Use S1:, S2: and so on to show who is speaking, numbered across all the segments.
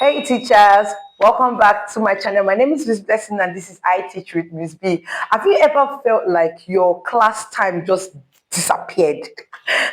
S1: Hey teachers, welcome back to my channel. My name is Miss Blessing and this is I Teach with Miss B. Have you ever felt like your class time just disappeared?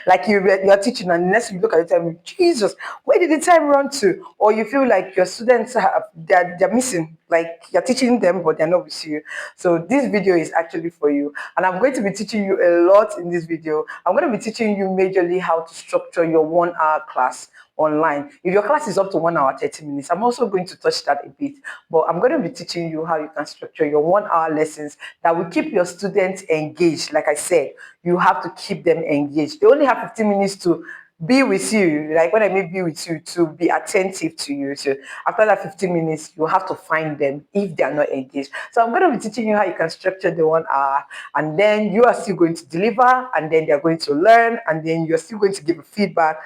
S1: Like you're teaching and next you look at the time, Jesus, where did the time run to? Or you feel like your students they're missing, like you're teaching them but they're not with you. So this video is actually for you, and I'm going to be teaching you a lot in this video. I'm going to be teaching you majorly how to structure your 1 hour class online. If your class is up to 1 hour 30 minutes, I'm also going to touch that a bit, but I'm going to be teaching you how you can structure your 1 hour lessons that will keep your students engaged. Like I said, you have to keep them engaged. They only have 15 minutes to be with you. Like when I mean be with you, to be attentive to you. So after that 15 minutes, you have to find them if they are not engaged. So I'm going to be teaching you how you can structure the 1 hour, and then you are still going to deliver, and then they're going to learn, and then you're still going to give a feedback.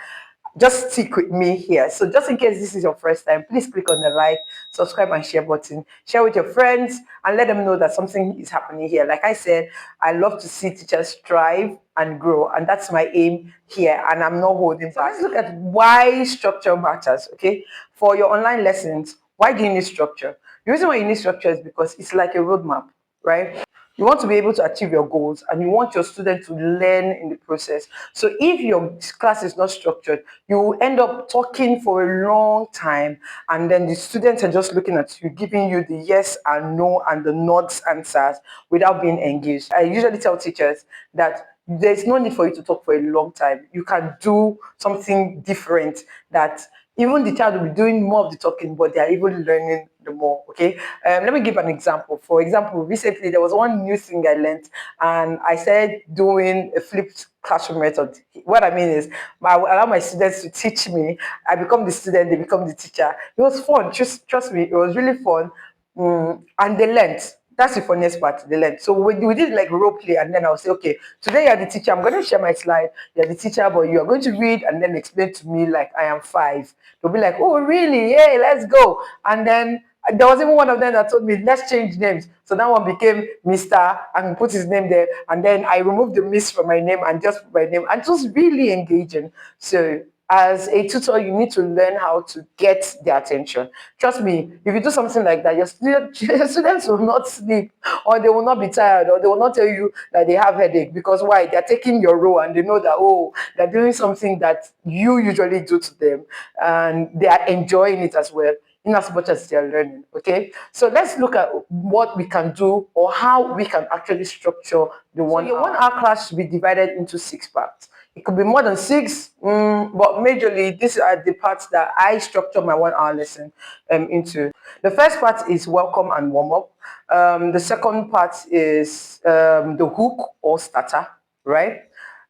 S1: Just stick with me here. So just in case this is your first time, please click on the like, subscribe and share button. Share with your friends and let them know that something is happening here. Like I said, I love to see teachers thrive and grow, and that's my aim here, and I'm not holding back. So let's look at why structure matters, okay? For your online lessons, why do you need structure? The reason why you need structure is because it's like a roadmap, right? You want to be able to achieve your goals, and you want your student to learn in the process. So if your class is not structured, you will end up talking for a long time, and then the students are just looking at you, giving you the yes and no and the nods answers without being engaged. I usually tell teachers that there's no need for you to talk for a long time. You can do something different that even the child will be doing more of the talking, but they are even learning the more. Okay, let me give an example. For example, recently there was one new thing I learned, and I said doing a flipped classroom method. What I mean is, I will allow my students to teach me. I become the student, they become the teacher. It was fun. Trust me, it was really fun. And they learned. That's the funniest part, they learned. So we did like role play, and then I'll say, okay, today you're the teacher. I'm going to share my slide. You're the teacher, but you are going to read and then explain to me like I am 5. They'll be like, oh, really? Hey, let's go. And then there was even one of them that told me, let's change names. So that one became Mr. and put his name there. And then I removed the Miss from my name and just put my name. And it was really engaging. So as a tutor, you need to learn how to get their attention. Trust me, if you do something like that, your students will not sleep, or they will not be tired, or they will not tell you that they have headache. Because why? They're taking your role and they know that, oh, they're doing something that you usually do to them, and they are enjoying it as well, in as much as they're learning. Okay, so let's look at what we can do or how we can actually structure the one. So your 1 hour class should be divided into 6 parts. It could be more than 6, but majorly these are the parts that I structure my 1 hour lesson into. The first part is welcome and warm up. The second part is the hook or starter, right?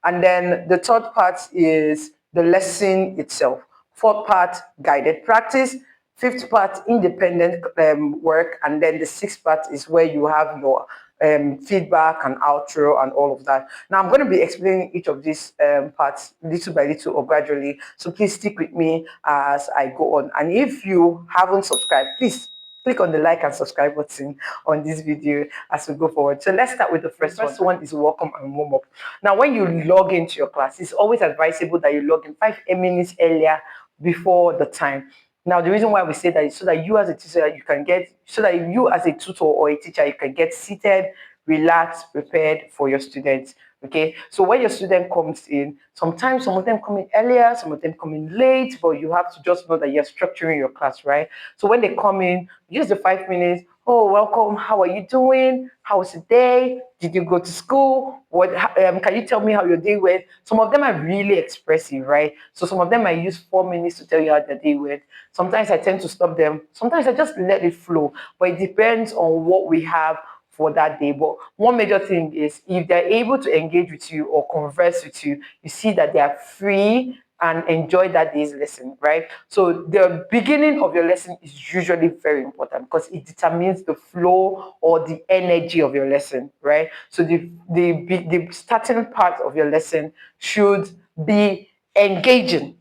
S1: And then the third part is the lesson itself. Fourth part, guided practice. Fifth part, independent work. And then the sixth part is where you have your feedback and outro and all of that. Now I'm going to be explaining each of these parts little by little or gradually. So please stick with me as I go on. And if you haven't subscribed, please click on the like and subscribe button on this video as we go forward. So let's start with the first one. The first one is welcome and warm up. Now, when you log into your class, it's always advisable that you log in 5 minutes earlier before the time. Now, the reason why we say that is so that you as a teacher, you as a tutor or a teacher, you can get seated, relaxed, prepared for your students. Okay, so when your student comes in, sometimes some of them come in earlier, some of them come in late, but you have to just know that you're structuring your class, right? So when they come in, use the 5 minutes. Oh, welcome. How are you doing? How was the day? Did you go to school? What? Can you tell me how your day went? Some of them are really expressive, right? So some of them I use 4 minutes to tell you how their day went. Sometimes I tend to stop them. Sometimes I just let it flow. But it depends on what we have for that day. But one major thing is if they're able to engage with you or converse with you, you see that they are free and enjoy that day's lesson, right? So the beginning of your lesson is usually very important because it determines the flow or the energy of your lesson, right? So the starting part of your lesson should be engaging.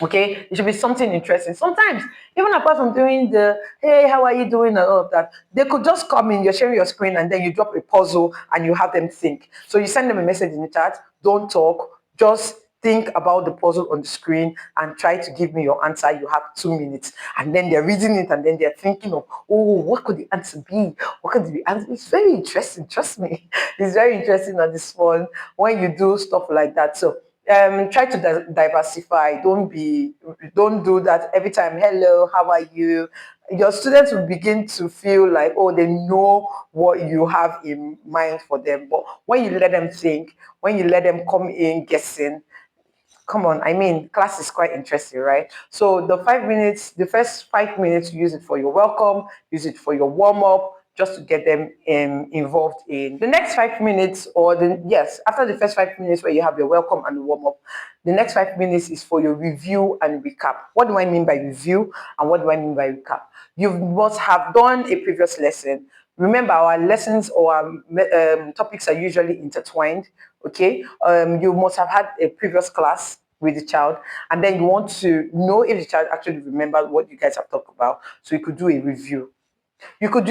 S1: Okay, it should be something interesting. Sometimes, even apart from doing the hey, how are you doing and all of that, they could just come in, you're sharing your screen, and then you drop a puzzle and you have them think. So you send them a message in the chat, don't talk, just think about the puzzle on the screen and try to give me your answer. You have 2 minutes. And then they're reading it and then they're thinking of, oh, what could the answer be? What could the answer be? It's very interesting, trust me. It's very interesting and it's fun when you do stuff like that. So try to diversify. Don't do that every time. Hello, how are you? Your students will begin to feel like, oh, they know what you have in mind for them. But when you let them think, when you let them come in guessing, come on, I mean, class is quite interesting, right? So the 5 minutes, the first 5 minutes, use it for your welcome, use it for your warm up, just to get them involved in the next 5 minutes, or the yes, after the first 5 minutes where you have your welcome and warm up, the next 5 minutes is for your review and recap. What do I mean by review and what do I mean by recap? You must have done a previous lesson. Remember, our lessons or our topics are usually intertwined. Okay, you must have had a previous class with the child, and then you want to know if the child actually remembered what you guys have talked about, so you could do a review. You could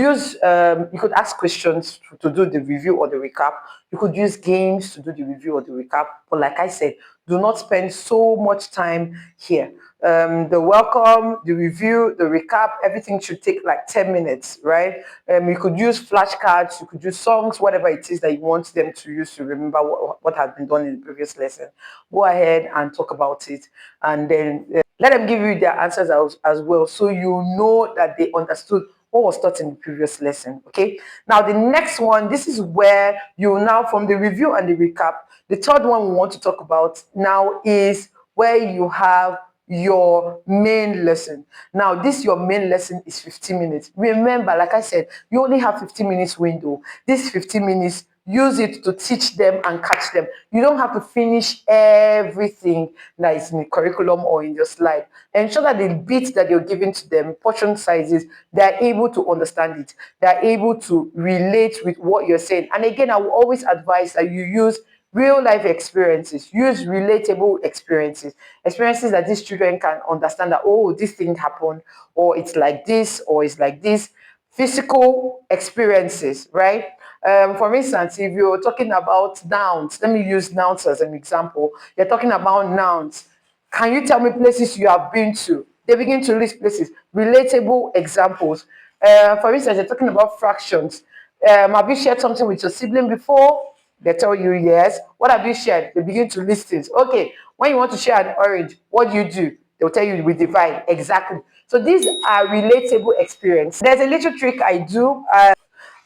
S1: ask questions to do the review or the recap. You could use games to do the review or the recap. But like I said, do not spend so much time here. The welcome, the review, the recap, everything should take like 10 minutes, right? You could use flashcards, you could use songs, whatever it is that you want them to use to remember what has been done in the previous lesson. Go ahead and talk about it. And then let them give you their answers as well, so you know that they understood what was taught in the previous lesson. Okay, now the next one, this is where you now, from the review and the recap, the third one we want to talk about now is where you have your main lesson. Now this your main lesson is 15 minutes. Remember, like I said, you only have 15 minutes window. This 15 minutes, use it to teach them and catch them. You don't have to finish everything that is in the curriculum or in your slide. Ensure that the bits that you're giving to them, portion sizes, they're able to understand it. They're able to relate with what you're saying. And again, I will always advise that you use real life experiences. Use relatable experiences that these children can understand that, oh, this thing happened, or it's like this, or it's like this. Physical experiences, right? For instance, if you're talking about nouns, let me use nouns as an example. You're talking about nouns. Can you tell me places you have been to? They begin to list places. Relatable examples. For instance, you're talking about fractions. Have you shared something with your sibling before? They tell you yes. What have you shared? They begin to list things. Okay, when you want to share an orange, what do? They'll tell you we divide. Exactly. So these are relatable experience. There's a little trick I do.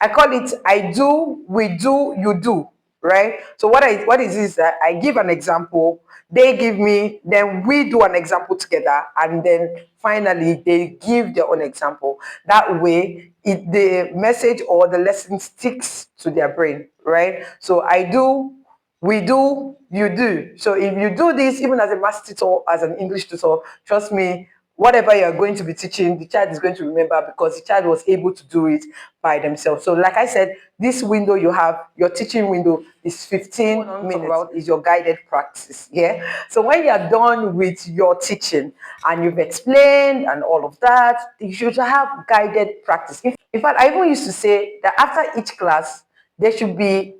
S1: I call it I do, we do, you do, right? So what is this? I give an example, they give me, then we do an example together, and then finally they give their own example. That way, the message or the lesson sticks to their brain, right? So I do, we do, you do. So if you do this, even as a math tutor, as an English tutor, trust me, whatever you're going to be teaching, the child is going to remember because the child was able to do it by themselves. So like I said, this window you have, your teaching window is 15 minutes. About is your guided practice. Yeah. So when you're done with your teaching and you've explained and all of that, you should have guided practice. In fact, I even used to say that after each class, there should be,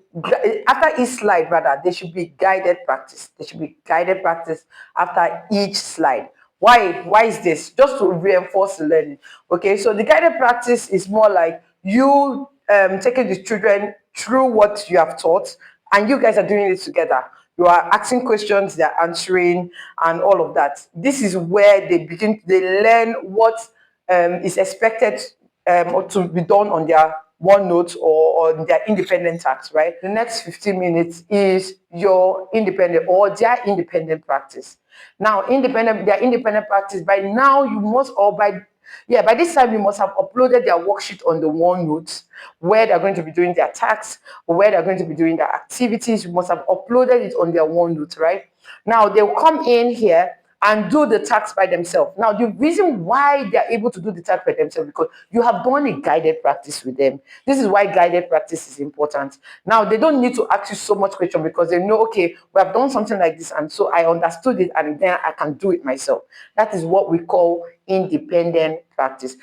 S1: after each slide rather, there should be guided practice. There should be guided practice after each slide. Why is this? Just to reinforce the learning. Okay, so the guided practice is more like you taking the children through what you have taught, and you guys are doing it together. You are asking questions, they're answering, and all of that. This is where they learn what is expected or to be done on their OneNote or on their independent tasks, right? The next 15 minutes is your independent or their independent practice. Now, their independent practice, by now you must, or by this time you must have uploaded their worksheet on the OneNote where they're going to be doing their tasks or where they're going to be doing their activities. You must have uploaded it on their OneNote, right? Now, they'll come in here and do the tasks by themselves. Now, the reason why they're able to do the task by themselves because you have done a guided practice with them. This is why guided practice is important. Now, they don't need to ask you so much question because they know, okay, we have done something like this, and so I understood it, and then I can do it myself. That is what we call independent practice.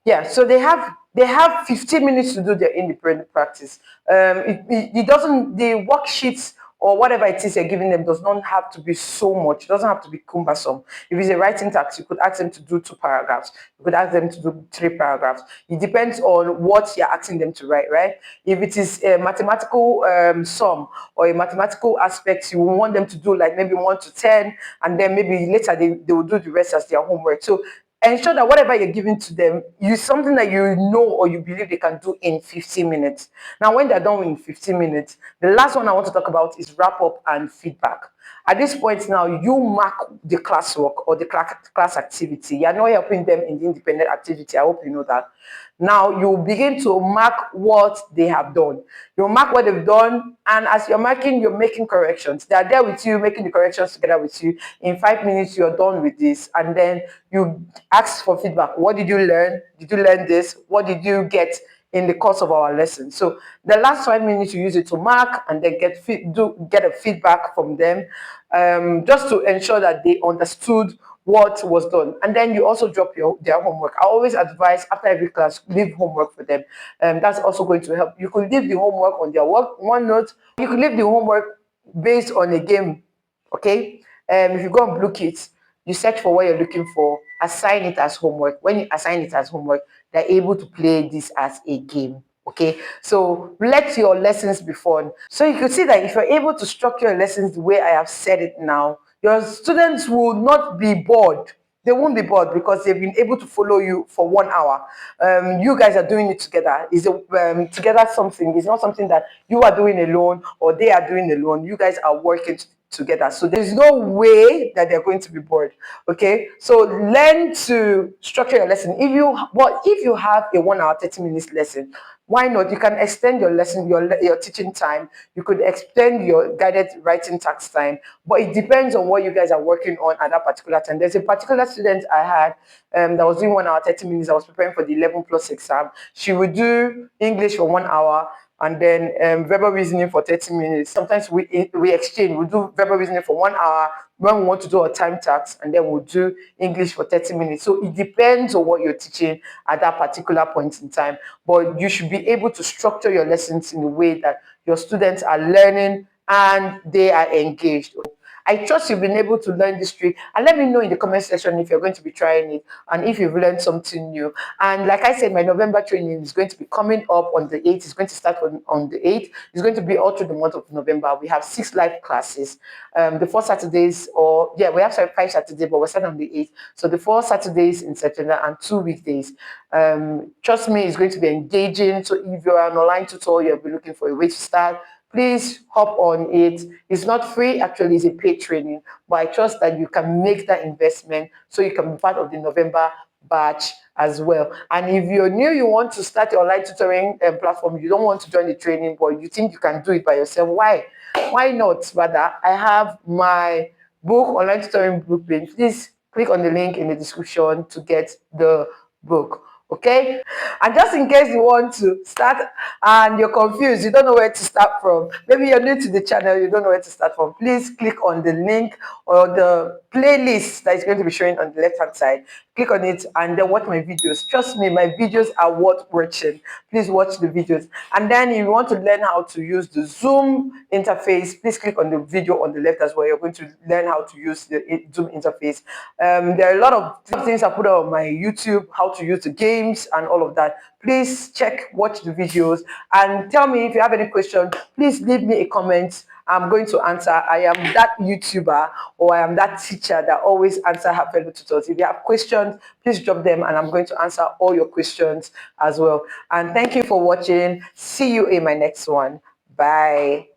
S1: Yeah, so they have 15 minutes to do their independent practice. It doesn't, the worksheets or whatever it is you're giving them does not have to be so much. It doesn't have to be cumbersome. If it's a writing task, you could ask them to do 2 paragraphs. You could ask them to do 3 paragraphs. It depends on what you're asking them to write, right? If it is a mathematical sum or a mathematical aspect, you want them to do like maybe 1 to 10, and then maybe later they will do the rest as their homework. So ensure that whatever you're giving to them is something that you know or you believe they can do in 15 minutes. Now, when they're done in 15 minutes, the last one I want to talk about is wrap up and feedback. At this point now, you mark the classwork or the class activity. You're not helping them in the independent activity. I hope you know that. Now you begin to mark what they have done. You mark what they've done, and as you're marking, you're making corrections. They are there with you, making the corrections together with you. In 5 minutes, you're done with this, and then you ask for feedback. What did you learn? Did you learn this? What did you get in the course of our lesson? So the last 5 minutes, you use it to mark and then get a feedback from them, just to ensure that they understood what was done. And then you also drop their homework. I always advise after every class, leave homework for them. That's also going to help. You could leave the homework on their OneNote. You could leave the homework based on a game. Okay. If you go on Blue Kit, you search for what you're looking for, assign it as homework. When you assign it as homework, they're able to play this as a game. Okay, so let your lessons be fun. So you can see that if you're able to structure your lessons the way I have said it now, your students will not be bored. They won't be bored because they've been able to follow you for 1 hour. You guys are doing it together. It's together something. It's not something that you are doing alone or they are doing alone. You guys are working together. So there's no way that they're going to be bored. Okay. So learn to structure your lesson. If you have a 1 hour, 30 minutes lesson, why not? You can extend your lesson, your teaching time. You could extend your guided writing task time, but it depends on what you guys are working on at that particular time. There's a particular student I had that was doing 1 hour, 30 minutes. I was preparing for the 11 plus exam. She would do English for 1 hour, and then verbal reasoning for 30 minutes. Sometimes we exchange. We do verbal reasoning for 1 hour when we want to do a time task, and then we'll do English for 30 minutes. So it depends on what you're teaching at that particular point in time. But you should be able to structure your lessons in a way that your students are learning and they are engaged. I trust you've been able to learn this trick, and let me know in the comment section if you're going to be trying it and if you've learned something new. And like I said, my November training is going to be coming up on the 8th. It's going to start on the 8th. It's going to be all through the month of November. We have 6 live classes. The 4 Saturdays, we have 5 Saturdays, but we're starting on the 8th. So the 4 Saturdays in September and 2 weekdays. Trust me, it's going to be engaging. So if you're an online tutor, you'll be looking for a way to start, please hop on it. It's not free, actually, it's a paid training, but I trust that you can make that investment so you can be part of the November batch as well. And if you're new, you want to start your online tutoring platform, you don't want to join the training, but you think you can do it by yourself, why not? Rather, I have my book, online tutoring blueprint. Please click on the link in the description to get the book. Okay, and just in case you want to start and you're confused, you don't know where to start from, maybe you're new to the channel, you don't know where to start from, please click on the link or the playlist that is going to be showing on the left hand side. Click on it and then watch my videos. Trust me, my videos are worth watching. Please watch the videos. And then if you want to learn how to use the Zoom interface, please click on the video on the left as well. You're going to learn how to use the Zoom interface. There are a lot of things I put on my YouTube, how to use the games and all of that. Please watch the videos and tell me if you have any questions. Please leave me a comment. I'm going to answer. I am that YouTuber or I am that teacher that always answer her fellow tutors. If you have questions, please drop them and I'm going to answer all your questions as well. And thank you for watching. See you in my next one. Bye.